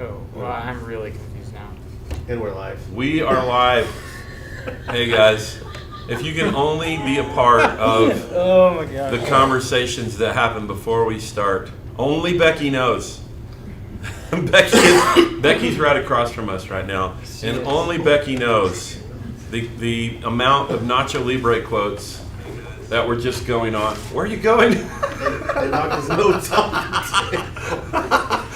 Oh, well, I'm really confused now. And we're live. We are live. Hey guys, if you can only be a part of Oh my god. the conversations that happen before we start, only Becky knows. Becky's right across from us right now, and only Becky knows the amount of Nacho Libre quotes that were just going on. Where are you going? And knock his notes off the table.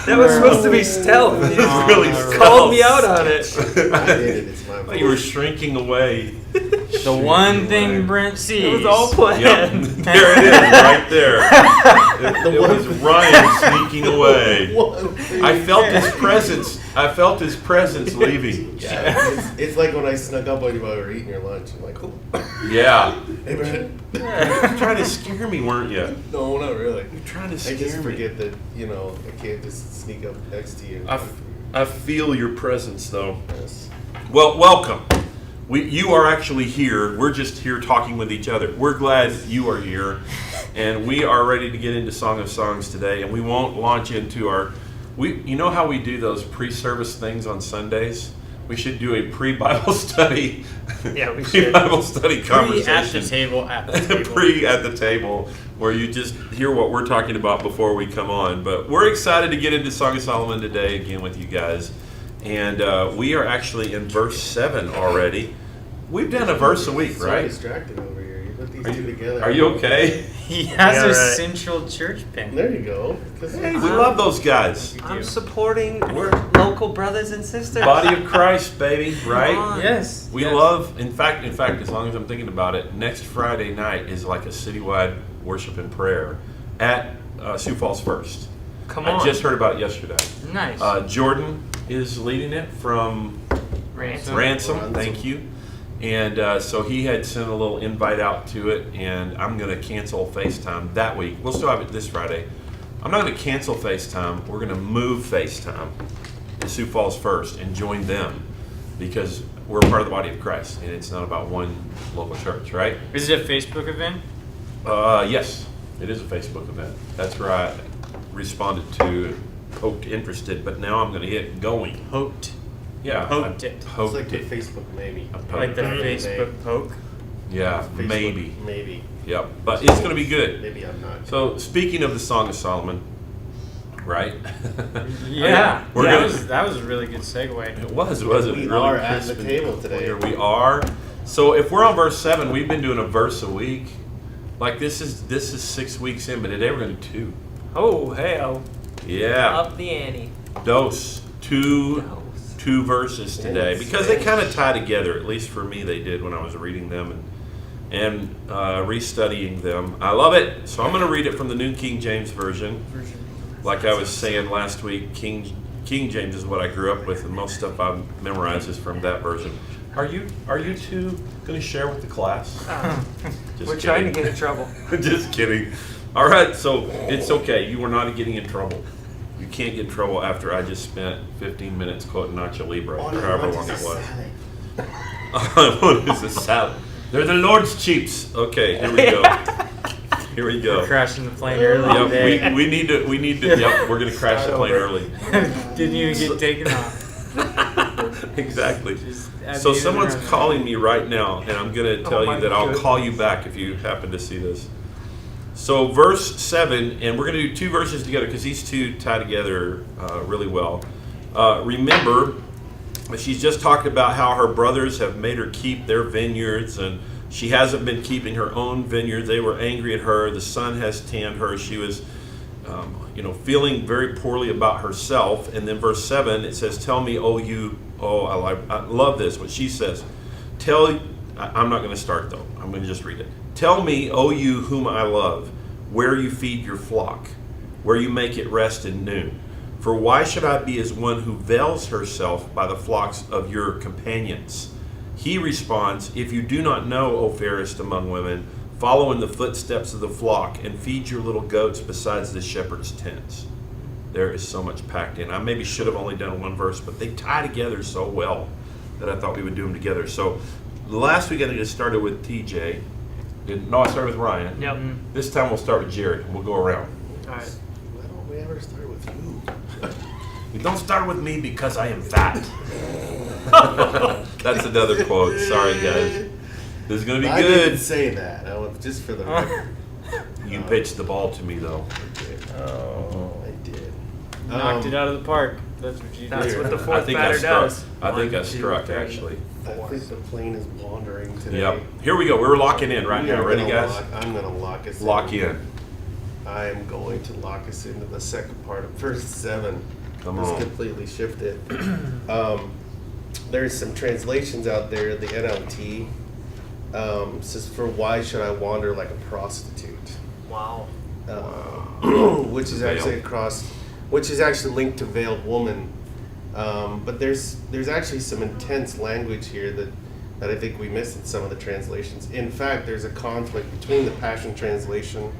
That was supposed to be stealth. You It's really called me out on it. I did it. It's my fault. You were shrinking away. The one thing Brent sees. It was all planned. Yep, there it is, right there. It was Ryan sneaking away. I felt his presence. I felt his presence leaving. Yeah, it's like when I snuck up on you while we were eating your lunch. I'm like, cool. Yeah. Hey, Brent. You were trying to scare me, weren't you? No, not really. You're trying to I scare just me. forget that, I can't just sneak up next to you. I feel your presence, though. Yes. Well, welcome. You are actually here. We're just here talking with each other. We're glad you are here, and we are ready to get into Song of Songs today. And we won't launch into you know how we do those pre-service things on Sundays? We should do a pre-Bible study. Yeah, we should. Pre-Bible study conversation. At the table. At the table. Pre at the table, where you just hear what we're talking about before we come on. But we're excited to get into Song of Solomon today again with you guys. And we are actually in verse 7 already. We've done a verse a week, So right? distracted over here. You put these two together. Are you okay? He has Yeah, a right. central church pin. There you go. 'Cause Hey, we love those guys. I'm supporting local brothers and sisters. Body of Christ, baby, right? on. Yes. We yes. love, in fact, as long as I'm thinking about it, next Friday night is like a citywide worship and prayer at Sioux Falls First. Come on. I just heard about it yesterday. Nice. Jordan is leading it from Ransom, thank you. And so he had sent a little invite out to it, and I'm going to cancel FaceTime that week. We'll still have it this Friday. I'm not going to cancel FaceTime. We're going to move FaceTime to Sioux Falls First and join them because we're part of the body of Christ, and it's not about one local church, right? Is it a Facebook event? Yes, it is a Facebook event. That's where I responded to poked interested, but now I'm going to hit going. Poked. Yeah, Poked I it. Poked It's like it. the Facebook maybe. I poked Like the it. Facebook poke? Yeah, Facebook, maybe. Maybe. Yep, but it's going to be good. Maybe I'm not. So speaking of the Song of Solomon, right? Yeah. We're that, gonna- that was a really good segue. It was it really We are at crisp the and table today. clear. We are. So if we're on verse 7, we've been doing a verse a week. Like this is 6 weeks in, but today we're going to do 2. Oh, hell. Yeah, Up the ante. dose. Two verses today because they kind of tie together. At least for me, they did when I was reading them and restudying them. I love it. So I'm going to read it from the New King James Version. Like I was saying last week, King James is what I grew up with, and most stuff I've memorized is from that version. Are you two going to share with the class? Just We're trying to kidding. get in trouble. Just kidding. All right, so it's okay. You are not getting in trouble. You can't get in trouble after I just spent 15 minutes quoting Nacho Libre, Oh, or no, however what long is it a was. salad? What is a salad? They're the Lord's cheeps. Okay, here we go. Here we We're go. crashing the plane early Yep, today. we need to. Yep, we're gonna crash the plane early. Didn't even get taken off. Exactly. Just at So the someone's end of the calling me right now, and I'm gonna tell my you that I'll goodness. call you back if you happen to see this. So verse 7, and we're going to do 2 verses together because these two tie together really well. Remember, she's just talked about how her brothers have made her keep their vineyards, and she hasn't been keeping her own vineyard. They were angry at her. The sun has tanned her. She was, feeling very poorly about herself. And then verse 7, it says, "Tell me, I love this, what she says. I'm not going to start though. I'm going to just read it. Tell me, O you whom I love, where you feed your flock, where you make it rest in noon. For why should I be as one who veils herself by the flocks of your companions?" He responds, "If you do not know, O fairest among women, follow in the footsteps of the flock and feed your little goats besides the shepherd's tents." There is so much packed in. I maybe should have only done one verse, but they tie together so well that I thought we would do them together. So last week I just started with TJ. No, I started with Ryan. Yep. This time we'll start with Jared. We'll go around. All right. Why don't we ever start with you? Don't start with me because I am fat. That's another quote. Sorry, guys. This is gonna be I good. didn't say that. I was just for the record. You pitched the ball to me though. I did. Knocked it out of the park. That's what you That's do. what the I fourth think I batter struck. does. I think I 1, 2, struck 3. actually. I think the plane is wandering today. Yep. Here we go. We're locking in right We now. are Ready, gonna guys? I'm going to lock us Lock in. I am going to lock us into the second part of verse 7. Come Just on. completely shifted. There's some translations out there. The NLT says, "For why should I wander like a prostitute?" Wow. Which is Veil. actually which is actually linked to veiled woman. But there's actually some intense language here that I think we missed in some of the translations. In fact, there's a conflict between the Passion Translation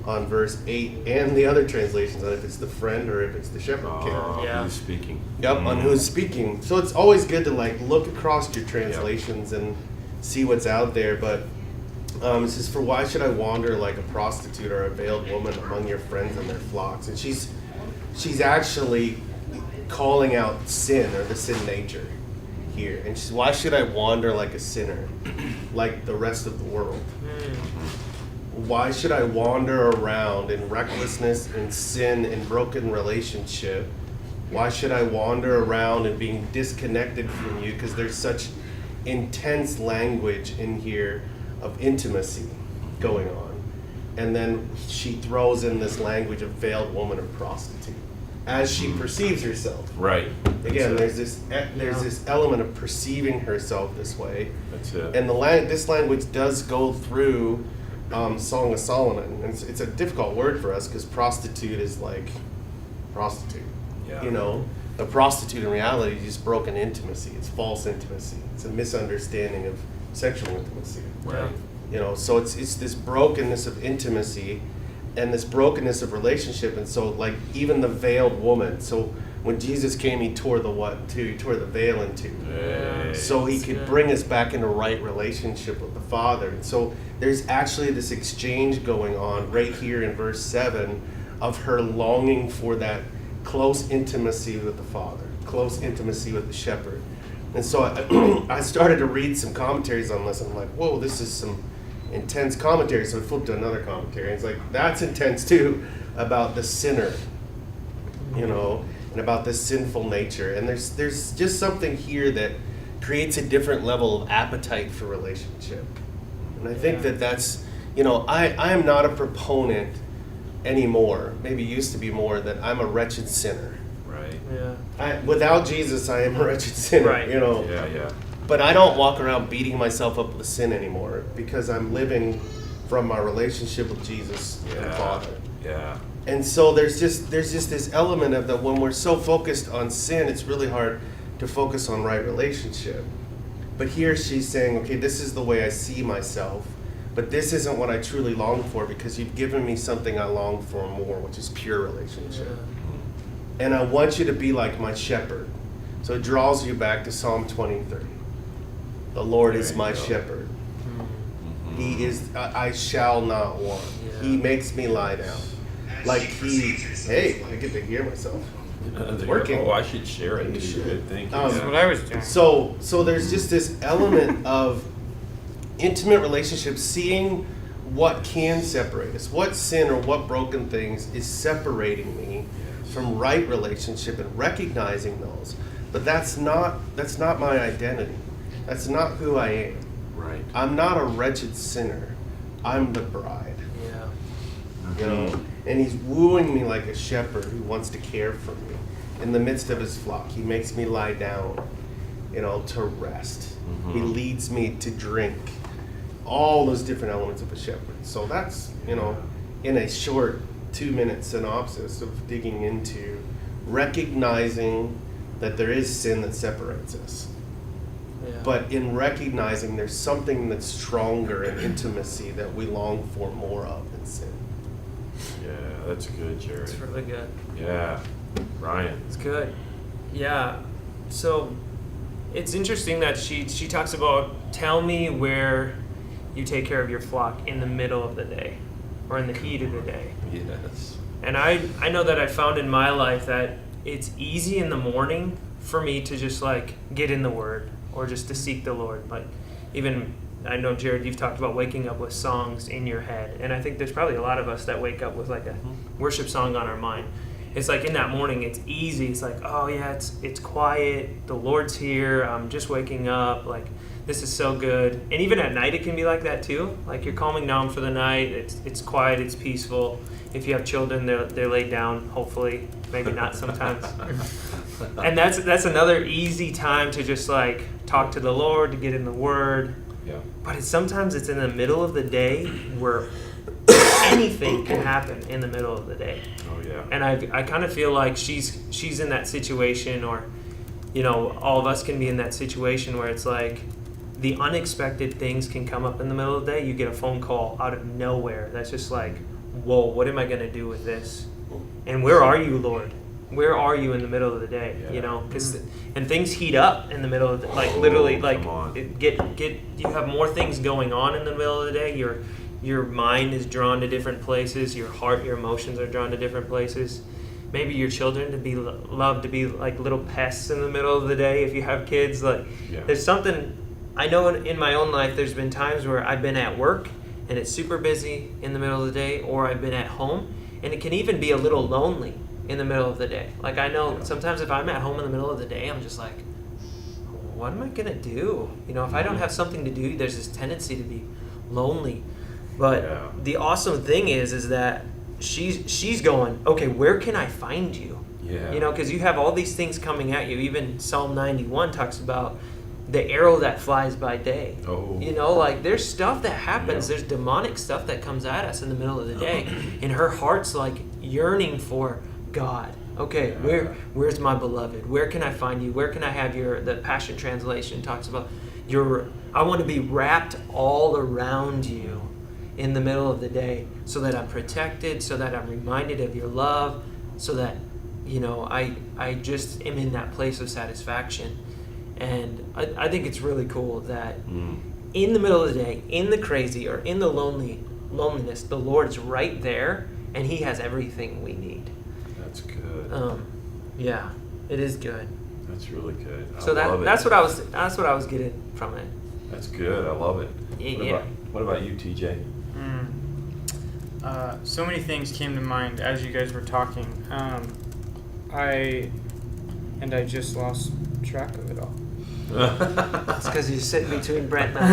on verse 8 and the other translations on if it's the friend or if it's the shepherd kid. Yeah. Who's speaking? Yep, on who's speaking. So it's always good to like look across your translations and see what's out there. But it says, "For why should I wander like a prostitute or a veiled woman among your friends and their flocks?" And she's actually calling out sin or the sin nature here. And she's, why should I wander like a sinner, like the rest of the world? Why should I wander around in recklessness and sin and broken relationship? Why should I wander around and being disconnected from you? Because there's such intense language in here of intimacy going on. And then she throws in this language of veiled woman or prostitute as she perceives herself. Right. Again, That's there's this element of perceiving herself this way. That's it. And this language does go through Song of Solomon. And it's a difficult word for us because prostitute is like prostitute. Yeah. You know, a prostitute in reality is just broken intimacy. It's false intimacy. It's a misunderstanding of sexual intimacy. Right. You know, so it's this brokenness of intimacy and this brokenness of relationship. And so like even the veiled woman. So when Jesus came, he tore the what too? He tore the veil in two. Hey. So he That's could good. bring us back into right relationship with the Father. And so there's actually this exchange going on right here in verse 7 of her longing for that close intimacy with the Father, close intimacy with the shepherd. And so I started to read some commentaries on this, and I'm like, whoa, this is some intense commentary. So I flipped to another commentary, and it's like, that's intense too, about the sinner, you know, and about this sinful nature. And there's just something here that creates a different level of appetite for relationship. And I think that's, you know, I am not a proponent anymore, maybe used to be more, that I'm a wretched sinner. Right. Yeah. Without Jesus, I am a wretched sinner, Right. you know. Yeah. But I don't walk around beating myself up with sin anymore because I'm living from my relationship with Jesus and the Father. Yeah. And so there's just this element of that when we're so focused on sin, it's really hard to focus on right relationship. But here she's saying, okay, this is the way I see myself, but this isn't what I truly long for because you've given me something I long for more, which is pure relationship. And I want you to be like my shepherd. So it draws you back to Psalm 23. The Lord is my shepherd. He is, I shall not want. Yeah. He makes me lie down. Like hey, I get to hear myself. It's working. Oh, I should share it. You should. Good thinking. That's what I was doing. So there's just this element of intimate relationships, seeing what can separate us, what sin or what broken things is separating me from right relationship and recognizing those. But that's not my identity. That's not who I am. Right. I'm not a wretched sinner. I'm the bride. Yeah. You know, and he's wooing me like a shepherd who wants to care for me in the midst of his flock. He makes me lie down, you know, to rest. He leads me to drink. All those different elements of a shepherd. So that's, you know, in a short 2-minute synopsis of digging into recognizing that there is sin that separates us. Yeah. But in recognizing there's something that's stronger in intimacy that we long for more of than sin. Yeah, that's good, Jared. It's really good. Yeah. Ryan. It's good. Yeah. So it's interesting that she talks about, tell me where you take care of your flock in the middle of the day or in the heat of the day. Yes. And I know that I found in my life that it's easy in the morning for me to just like get in the Word or just to seek the Lord. Like even I know, Jared, you've talked about waking up with songs in your head, and I think there's probably a lot of us that wake up with like a worship song on our mind. It's like in that morning, it's easy. It's like, oh yeah, it's quiet. The Lord's here. I'm just waking up. Like this is so good. And even at night, it can be like that too. Like you're calming down for the night. It's quiet. It's peaceful. If you have children, they're laid down. Hopefully, maybe not sometimes. And that's another easy time to just like talk to the Lord, to get in the Word. Yeah. But sometimes it's in the middle of the day where anything can happen in the middle of the day. Oh yeah. And I kind of feel like she's in that situation, or all of us can be in that situation where it's like the unexpected things can come up in the middle of the day. You get a phone call out of nowhere that's just like, whoa, what am I going to do with this? And where are you, Lord? Where are you in the middle of the day? Yeah. And things heat up in the middle of the, like literally like come on. you have more things going on in the middle of the day. Your mind is drawn to different places. Your heart, your emotions are drawn to different places. Maybe your children love to be like little pests in the middle of the day. If you have kids, like there's something. I know in my own life, there's been times where I've been at work and it's super busy in the middle of the day, or I've been at home and it can even be a little lonely in the middle of the day. Like I know sometimes if I'm at home in the middle of the day, I'm just like, what am I gonna do? If I don't have something to do, there's this tendency to be lonely. But the awesome thing is that she's going, okay, where can I find you? Yeah. Because you have all these things coming at you. Even Psalm 91 talks about the arrow that flies by day. Oh. Like there's stuff that happens. There's demonic stuff that comes at us in the middle of the day. And her heart's like yearning for God. Okay, where's my beloved? Where can I find you? Where can I have the Passion Translation talks about I want to be wrapped all around you in the middle of the day so that I'm protected, so that I'm reminded of your love, so that, I just am in that place of satisfaction. And I think it's really cool that in the middle of the day, in the crazy or in the loneliness, the Lord's right there and He has everything we need. That's good. Yeah, it is good. That's really good. So that's what I was getting from it. That's good. I love it. Yeah. What about you, TJ? So many things came to mind as you guys were talking. I just lost track of it all. It's because you're sitting between Brent and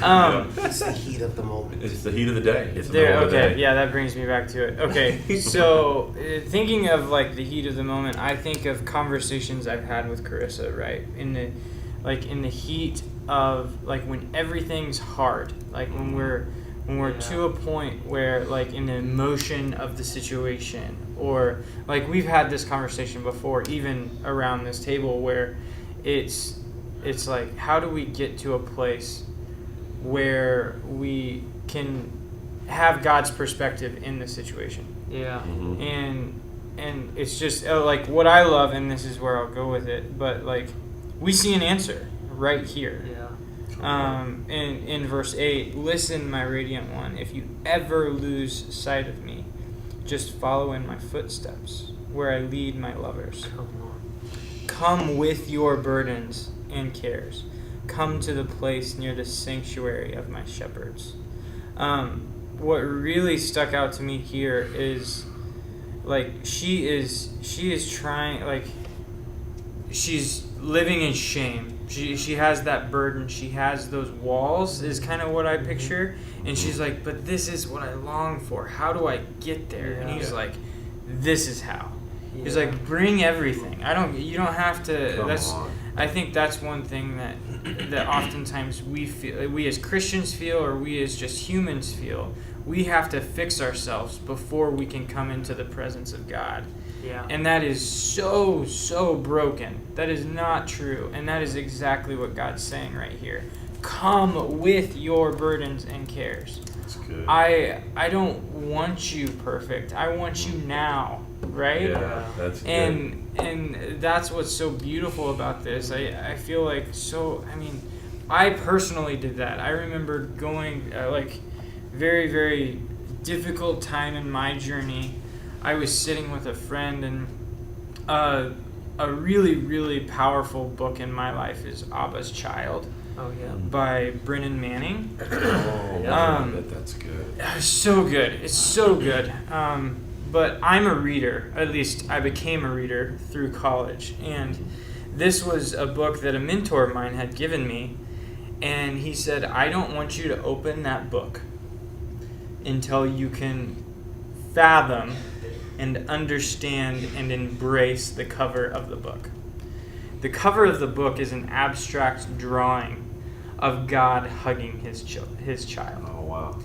I. It's the heat of the moment. It's the heat of the day. It's the middle of the day. Yeah, that brings me back to it. Okay, so thinking of like the heat of the moment, I think of conversations I've had with Carissa, right? In the heat of like when everything's hard, like when we're to a point where like in the emotion of the situation, or like we've had this conversation before, even around this table, where it's like, how do we get to a place where we can have God's perspective in the situation? Yeah. And it's just like what I love, and this is where I'll go with it, but like we see an answer right here. In verse 8, listen, my radiant one, if you ever lose sight of me, just follow in my footsteps where I lead my lovers. Come with your burdens and cares. Come to the place near the sanctuary of my shepherds. What really stuck out to me here is like she is trying, like she's living in shame. She has that burden. She has those walls is kind of what I picture. And she's like, but this is what I long for. How do I get there? And he's like, this is how. He's like, bring everything. You don't have to. I think that's one thing that oftentimes we as Christians feel, or we as just humans feel. We have to fix ourselves before we can come into the presence of God. Yeah. And that is so broken. That is not true. And that is exactly what God's saying right here. Come with your burdens and cares. That's good. I don't want you perfect. I want you now, right? Yeah, that's good. And that's what's so beautiful about this. I feel like I personally did that. I remember going very, very difficult time in my journey. I was sitting with a friend, and A really, really powerful book in my life is Abba's Child Oh yeah. by Brennan Manning. Oh, Um, that's good. It's so good. It's so good. But I'm a reader. At least I became a reader through college. And this was a book that a mentor of mine had given me. And he said, I don't want you to open that book until you can fathom and understand and embrace the cover of the book. The cover of the book is an abstract drawing of God hugging his child. Oh, wow.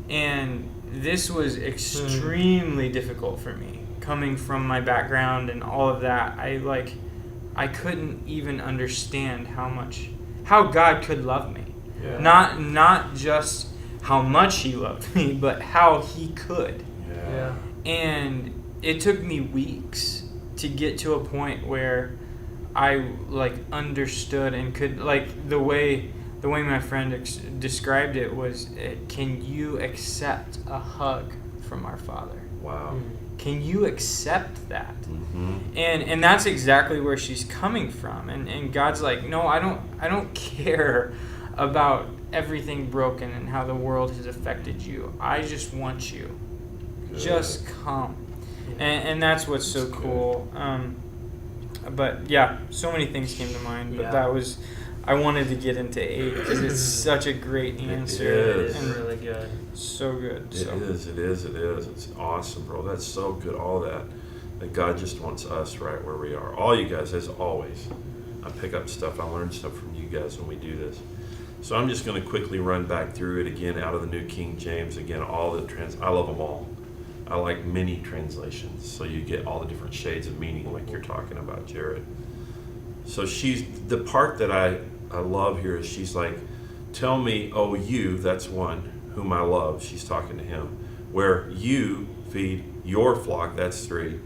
And this was extremely difficult for me, coming from my background and all of that. I couldn't even understand how God could love me. Yeah. Not just how much he loved me, but how he could. Yeah. And it took me weeks to get to a point where I understood and could, the way my friend described it was, can you accept a hug from our Father? Wow. Can you accept that? Mm-hmm. And that's exactly where she's coming from. And God's like, no, I don't care about everything broken and how the world has affected you. I just want you. Good. Just come. And that's what's so That's cool. But yeah, so many things came to mind. But Yeah. I wanted to get into 8 because it's such a great answer. It It is And really good. so good. It So. is. It's awesome, bro. That's so good. All that God just wants us right where we are. All you guys, as always. I pick up stuff. I learn stuff from you guys when we do this. So I'm just going to quickly run back through it again out of the New King James. Again, all the I love them all. I like many translations, so you get all the different shades of meaning, like you're talking about, Jared. So the part that I love here is she's like, tell me, oh, you, that's one, whom I love. She's talking to him. Where you feed your flock, that's 3.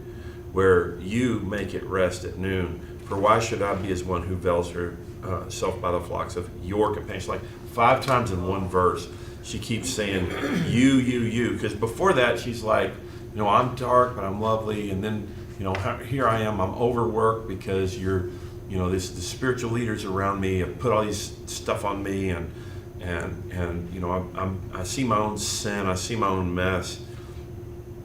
Where you make it rest at noon. For why should I be as one who veils herself by the flocks of your companions? Like 5 times in one verse, she keeps saying, you. Because before that, she's like, I'm dark, but I'm lovely. And then, here I am, I'm overworked because you're, the spiritual leaders around me have put all these stuff on me, and I see my own sin, I see my own mess.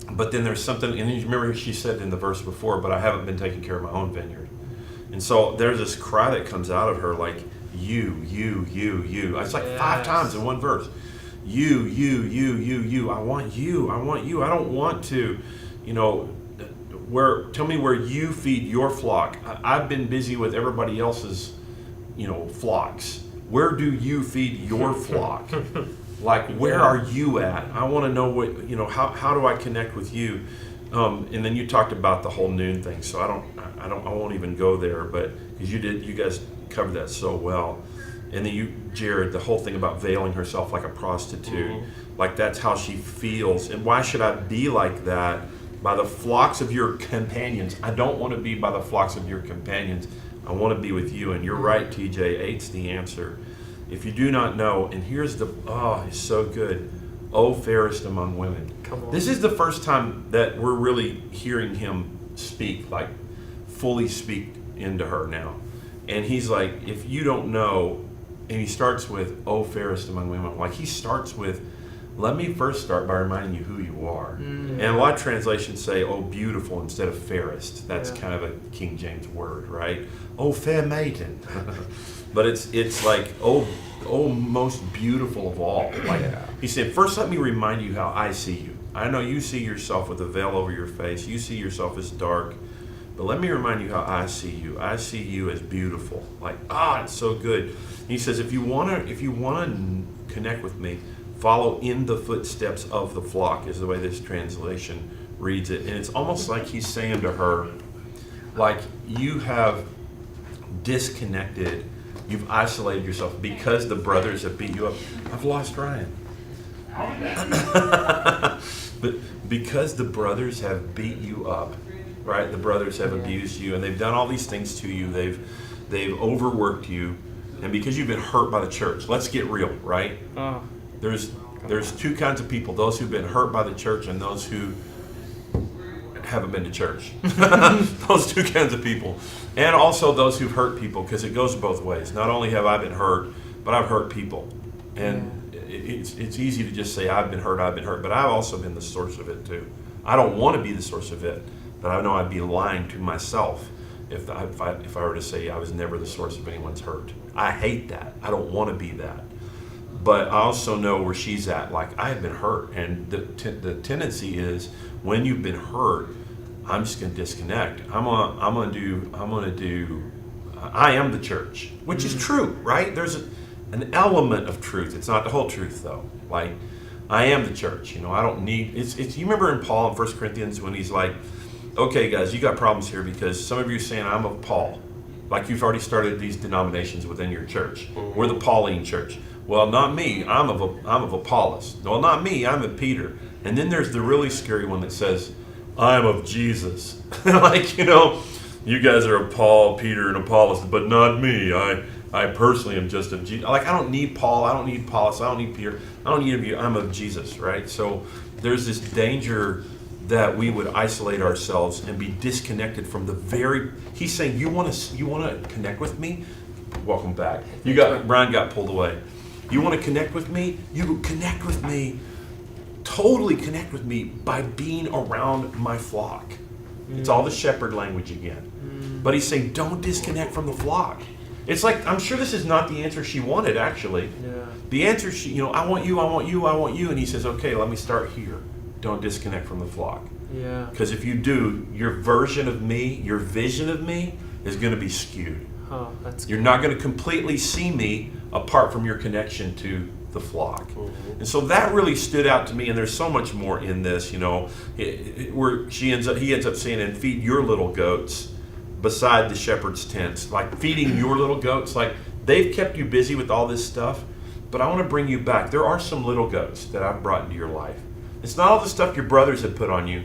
But then there's something, and you remember she said in the verse before, but I haven't been taking care of my own vineyard. And so there's this cry that comes out of her like, you. It's like 5 times in one verse. You. I want you. I don't want to, tell me where you feed your flock. I've been busy with everybody else's, flocks. Where do you feed your flock? Like, where are you at? I want to know what, how do I connect with you? And then you talked about the whole noon thing. So I won't even go there, but because you guys covered that so well. And then Jared, the whole thing about veiling herself like a prostitute, like that's how she feels. And why should I be like that? By the flocks of your companions. I don't want to be by the flocks of your companions. I want to be with you. And you're right, TJ. 8's the answer. If you do not know, and here's it's so good. Oh, fairest among women. Come on. This is the first time that we're really hearing him speak, like fully speak into her now. And he's like, if you don't know, and he starts with, oh, fairest among women. Like he starts with, let me first start by reminding you who you are. And a lot of translations say, oh, beautiful instead of fairest. That's kind of a King James word, right? Oh, fair maiden. But it's like, oh, most beautiful of all. Like he said, first let me remind you how I see you. I know you see yourself with a veil over your face. You see yourself as dark. But let me remind you how I see you. I see you as beautiful. Like, it's so good. He says, if you want to connect with me, follow in the footsteps of the flock is the way this translation reads it. And it's almost like he's saying to her, like, you have disconnected, you've isolated yourself because the brothers have beat you up. I've lost Ryan. But because the brothers have beat you up, right? The brothers have abused you, and they've done all these things to you. They've overworked you, and because you've been hurt by the church. Let's get real, right? There's 2 kinds of people: those who've been hurt by the church and those who haven't been to church. Those two kinds of people. And also those who've hurt people, because it goes both ways. Not only have I been hurt, but I've hurt people. And it's easy to just say I've been hurt, but I've also been the source of it too. I don't want to be the source of it, but I know I'd be lying to myself if I were to say I was never the source of anyone's hurt. I hate that. I don't want to be that. But I also know where she's at. Like, I have been hurt, and the tendency is when you've been hurt, I'm just going to disconnect. I am the church, which is true, right? There's an element of truth. It's not the whole truth, though. Like, I am the church. You know, I don't need. It's. You remember in Paul in 1 Corinthians when he's like, okay, guys, you got problems here because some of you are saying I'm of Paul. Like, you've already started these denominations within your church. We're the Pauline church. Well, not me. I'm of Apollos. Well, not me. I'm of Peter. And then there's the really scary one that says, I'm of Jesus. Like, you know, you guys are of Paul, Peter, and Apollos, but not me. I personally am just of Jesus. Like, I don't need Paul. I don't need Apollos. I don't need Peter. I don't need you. I'm of Jesus, right? So there's this danger that we would isolate ourselves and be disconnected from the very. He's saying, you want to connect with me? Welcome back. Brian got pulled away. You want to connect with me? You connect with me. Totally connect with me by being around my flock. It's all the shepherd language again. But he's saying, don't disconnect from the flock. It's like, I'm sure this is not the answer she wanted, actually. Yeah. The answer, I want you. And he says, okay, let me start here. Don't disconnect from the flock. Yeah. Because if you do, your version of me, your vision of me is going to be skewed. Oh, that's You're not going to completely see me apart from your connection to the flock. Mm-hmm. And so that really stood out to me, and there's so much more in this, where he ends up saying, and feed your little goats beside the shepherd's tents. Like, feeding your little goats, like, they've kept you busy with all this stuff, but I want to bring you back. There are some little goats that I've brought into your life. It's not all the stuff your brothers have put on you,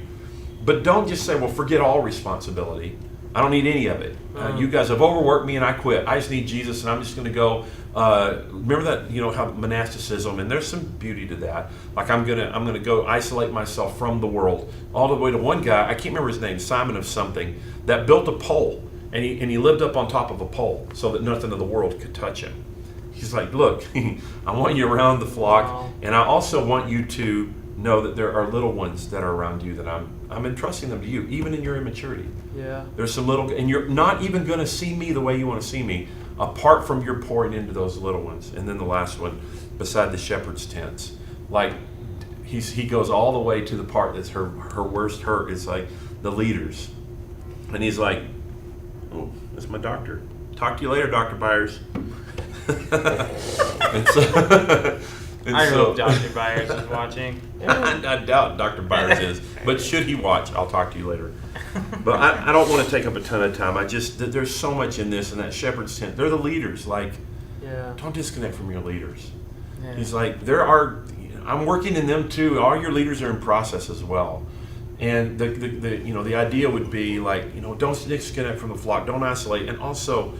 but don't just say, well, forget all responsibility. I don't need any of it. You guys have overworked me and I quit. I just need Jesus and I'm just going to go. Remember that, how monasticism, and there's some beauty to that. Like, I'm gonna go isolate myself from the world. All the way to one guy, I can't remember his name, Simon of something, that built a pole, and he lived up on top of a pole so that nothing of the world could touch him. He's like, look, I want you around the flock, and I also want you to know that there are little ones that are around you that I'm entrusting them to you, even in your immaturity. Yeah. There's some little, and you're not even going to see me the way you want to see me, apart from your pouring into those little ones. And then the last one, beside the shepherd's tents, like he goes all the way to the part that's her worst hurt. It's like the leaders, and he's like, "Oh, that's my doctor. Talk to you later, Dr. Byers." and so. I hope Dr. Byers is watching. I doubt Dr. Byers is, but should he watch, I'll talk to you later. But I don't want to take up a ton of time. There's so much in this, and that shepherd's tent. They're the leaders. Like, don't disconnect from your leaders. Yeah. He's like, I'm working in them too. All your leaders are in process as well. And the idea would be like, don't disconnect from the flock, don't isolate, and also,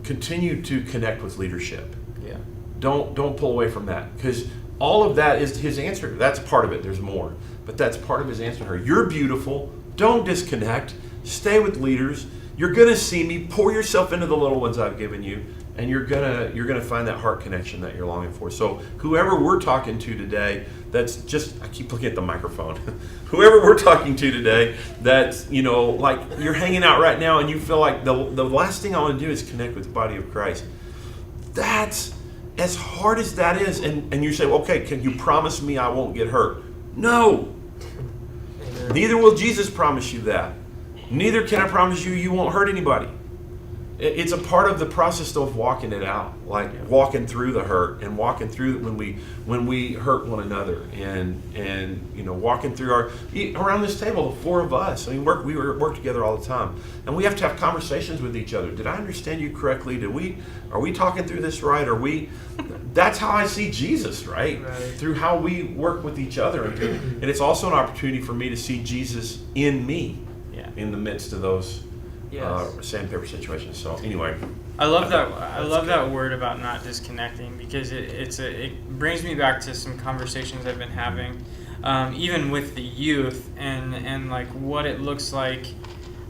continue to connect with leadership. Yeah. Don't pull away from that, because all of that is his answer. That's part of it. There's more, but that's part of his answer to her. You're beautiful. Don't disconnect. Stay with leaders. You're gonna see me. Pour yourself into the little ones I've given you, and you're gonna find that heart connection that you're longing for. So whoever we're talking to today, I keep looking at the microphone. Whoever we're talking to today, that's like you're hanging out right now, and you feel like the last thing I want to do is connect with the body of Christ. That's as hard as that is, and you say, okay, can you promise me I won't get hurt? No. Amen. Neither will Jesus promise you that. Neither can I promise you won't hurt anybody. It's a part of the process of walking it out, like walking through the hurt and walking through when we hurt one another, and walking through around this table, the four of us. I mean, we work together all the time, and we have to have conversations with each other. Did I understand you correctly? Are we talking through this right? That's how I see Jesus, right? Through how we work with each other, and it's also an opportunity for me to see Jesus in me, in the midst of those. Sandpaper situation. So anyway, I love that word about not disconnecting, because it brings me back to some conversations I've been having even with the youth and like what it looks like,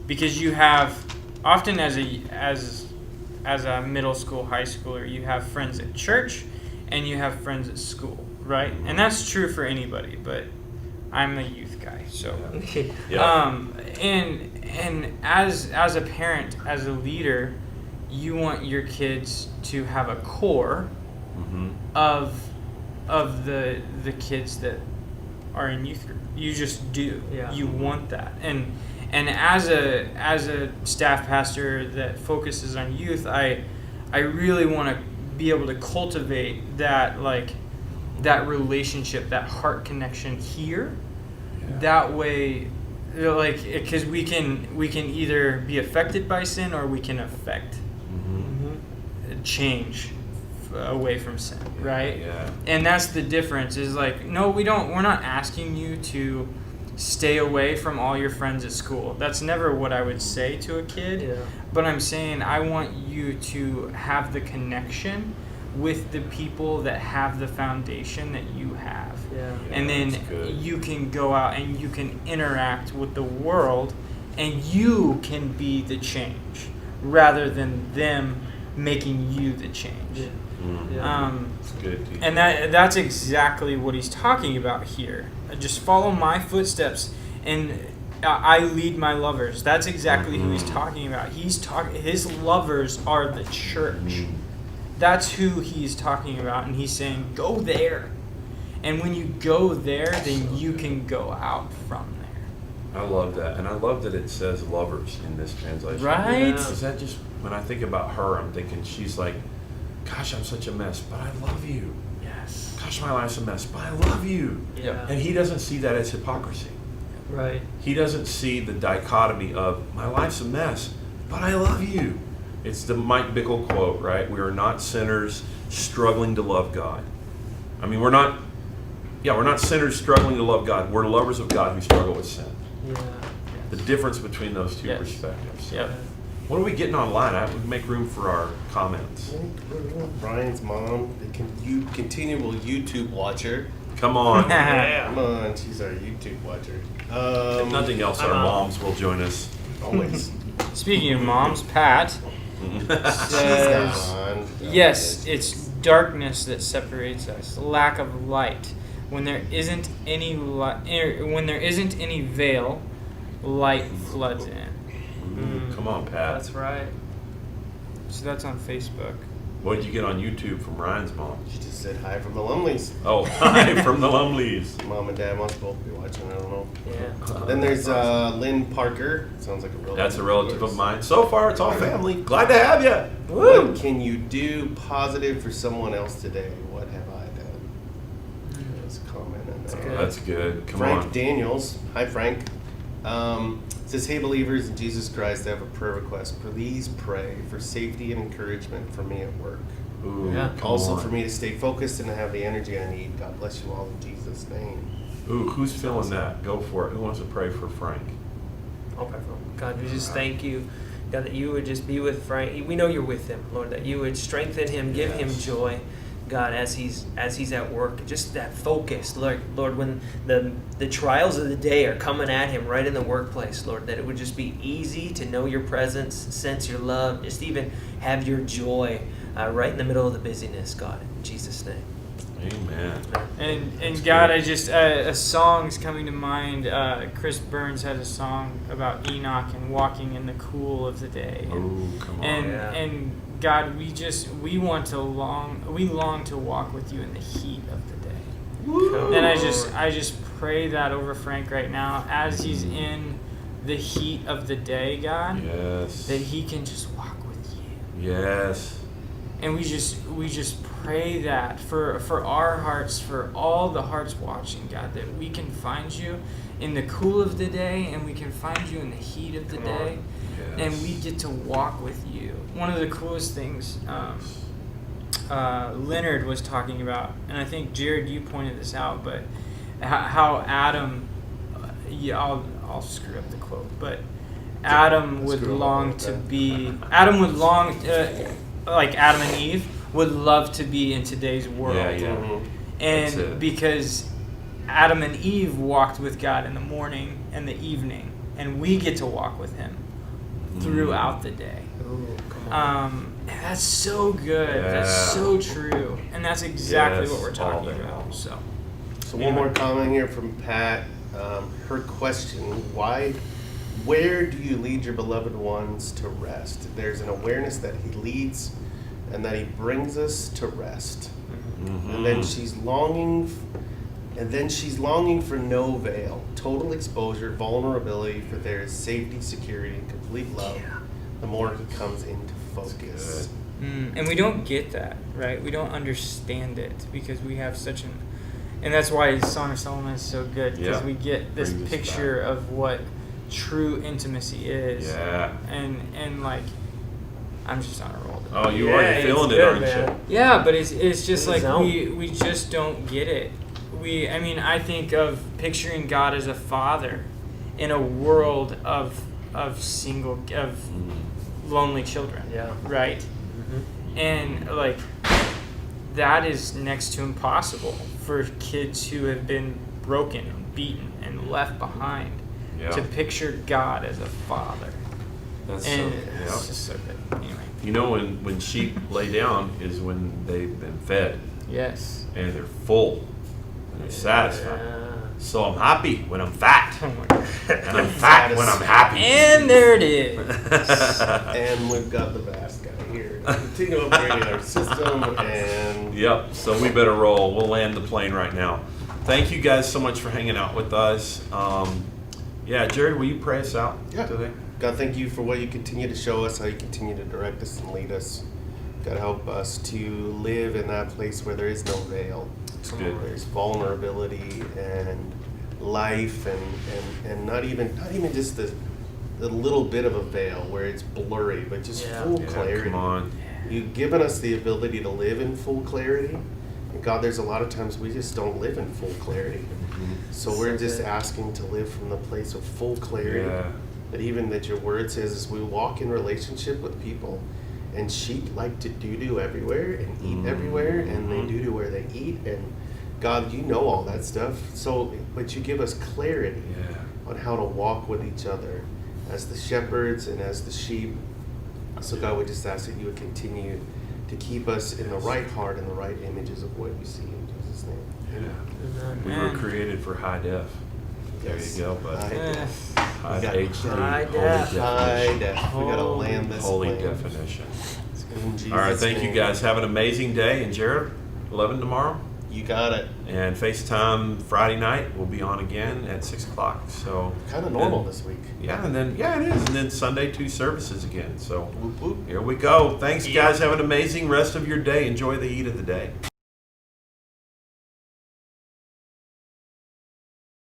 because you have often as a middle school, high schooler, you have friends at church and you have friends at school, right? And that's true for anybody, but I'm a youth guy, so Yeah. and as a parent, as a leader, you want your kids to have a core of the kids that are in youth group. You just do. Yeah. You want that. And as a staff pastor that focuses on youth, I really want to be able to cultivate that relationship, that heart connection here. Yeah. That way, because we can either be affected by sin or we can affect change away from sin, right? Yeah. And that's the difference. Is like, no, we're not asking you to stay away from all your friends at school. That's never what I would say to a kid. Yeah. But I'm saying I want you to have the connection with the people that have the foundation that you have. Yeah. And that's then good. you can go out and you can interact with the world and you can be the change rather than them making you the change. Yeah. Yeah. It's good. Teacher. And that's exactly what he's talking about here. Just follow my footsteps and I lead my lovers. That's exactly who he's talking about. His lovers are the church. That's who he's talking about, and he's saying, go there. And when you go there, then you can go out from there. I love that, and I love that it says lovers in this translation. Right? Yeah. Is that just when I think about her, I'm thinking she's like, gosh, I'm such a mess, but I love you. Yes. Gosh, my life's a mess, but I love you. Yeah. And he doesn't see that as hypocrisy. Right. He doesn't see the dichotomy of my life's a mess, but I love you. It's the Mike Bickle quote, right? We are not sinners struggling to love God. I mean, we're not sinners struggling to love God. We're lovers of God who struggle with sin. Yeah. The difference between those two Yes. perspectives. Yep. What are we getting online? I would make room for our comments. Brian's mom, the continual YouTube watcher. Come on. Come on, she's our YouTube watcher. If nothing else, our I'm out. moms will join us. Always. Speaking of moms, Pat says, She's gone. yes, it's darkness that separates us, lack of light. When there isn't any veil, light floods in. Come on, Pat. That's right. So that's on Facebook. What did you get on YouTube from Ryan's mom? She just said hi from the Lumleys. Oh, hi from the Lumleys. Mom and Dad must both be watching, I don't know. Yeah. Then there's Lynn Parker. Sounds like a relative. That's a relative of mine. So far, it's all family. Glad to have you. What can you do positive for someone else today? What have I done? There's a comment in there. good. That's good. Come Frank on. Daniels. Hi, Frank. Says, hey, believers in Jesus Christ, I have a prayer request. Please pray for safety and encouragement for me at work. Ooh, Yeah. come Also, on. for me to stay focused and to have the energy I need. God bless you all in Jesus' name. Ooh, who's feeling that? Go for it. Who wants to pray for Frank? I'll pray for him. God, we just thank you, God, that you would just be with Frank. We know you're with him, Lord, that you would strengthen him, give him Yes. joy, God, as he's at work. Just that focus, Lord, when the trials of the day are coming at him right in the workplace, Lord, that it would just be easy to know your presence, sense your love, just even have your joy right in the middle of the busyness, God, in Jesus' name. Amen. And That's God, good. I just a song's coming to mind. Chris Burns had a song about Enoch and walking in the cool of the day. Ooh, come on. And Yeah. and God, we long to walk with you in the heat of the day. Woo. And I just pray that over Frank right now as he's in the heat of the day, God, Yes. that he can just walk with you. Yes. And we just pray that for our hearts, for all the hearts watching, God, that we can find you in the cool of the day and we can find you in the heat of the Come on. day. Yes. And we get to walk with you. One of the coolest things Leonard was talking about, and I think Jared, you pointed this out, but how Adam, I'll screw up the quote, but Adam would Screw 'em up long like to that. be. Adam would long, like Adam and Eve, would love to be in today's world. Yeah, yeah. Mhm. That's And it. because Adam and Eve walked with God in the morning and the evening, and we get to walk with Him throughout the day. Ooh, come on. And that's so good. That's Yeah. so true, and that's exactly Yes, what we're all talking day about. long. So, So one more comment here from Pat. Her question: where do you lead your beloved ones to rest? There's an awareness that He leads, and that He brings us to rest. And then she's longing. She's longing for no veil, total exposure, vulnerability. For there is safety, security, and complete love. The more He comes into focus. and we don't get that, right? We don't understand it because we have such an, and that's why Song of Solomon is so good, because Yeah. we get this Brings us picture of what true intimacy is. Yeah. And like, I'm just on a roll. Oh, you Yeah, are. You're it's feeling it, good, aren't man. you? Yeah, but it's just In the like zone. we just don't get it. I think of picturing God as a father in a world of lonely children. Yeah. Right? Mm-hmm. And like that is next to impossible for kids who have been broken and beaten and left behind Yeah. to picture God as a father. That's And so, it's just so good. Anyway. You know, when sheep lay down is when they've been fed Yes. and they're full and they're satisfied. Yeah. So I'm happy when I'm fat, Oh my God. and I'm fat when I'm happy. And there it is. And we've got the vast guy here. Continue upgrading our system and Yep. So we better roll. We'll land the plane right now. Thank you guys so much for hanging out with us. Yeah, Jared, will you pray us out Yeah. today? God, thank you for what you continue to show us, how you continue to direct us and lead us. God, help us to live in that place where there is no veil. It's good. There's vulnerability and life and not even just the little bit of a veil where it's blurry, but just Yeah. full Yeah, clarity. come on. You've given us the ability to live in full clarity. And God, there's a lot of times we just don't live in full clarity. So we're just good. asking to live from the place of full clarity. Yeah. That your word says as we walk in relationship with people, and sheep like to doo-doo everywhere and eat everywhere, and they doo-doo where they eat, and God, you know all that stuff. So, but you give us clarity Yeah. on how to walk with each other as the shepherds and as the sheep. So God, we just ask that you would continue to keep us in the right heart and the right images of what you see in Jesus' name. Yeah. We were Amen. created for high def. There Yes. you go, bud. High Eh. def. High We got HD, high holy def. High definition. def. We gotta land this Holy plane. definition. In Jesus' All right, thank you name. guys. Have an amazing day. And Jared, 11 tomorrow. You got it. And FaceTime Friday night. We'll be on again at 6 o'clock. So Kind of normal and- this week. Yeah, and then it is. And then Sunday 2 services again. So Whoop whoop. here we go. Thanks, guys. Have an amazing rest of your day. Enjoy the heat of the day.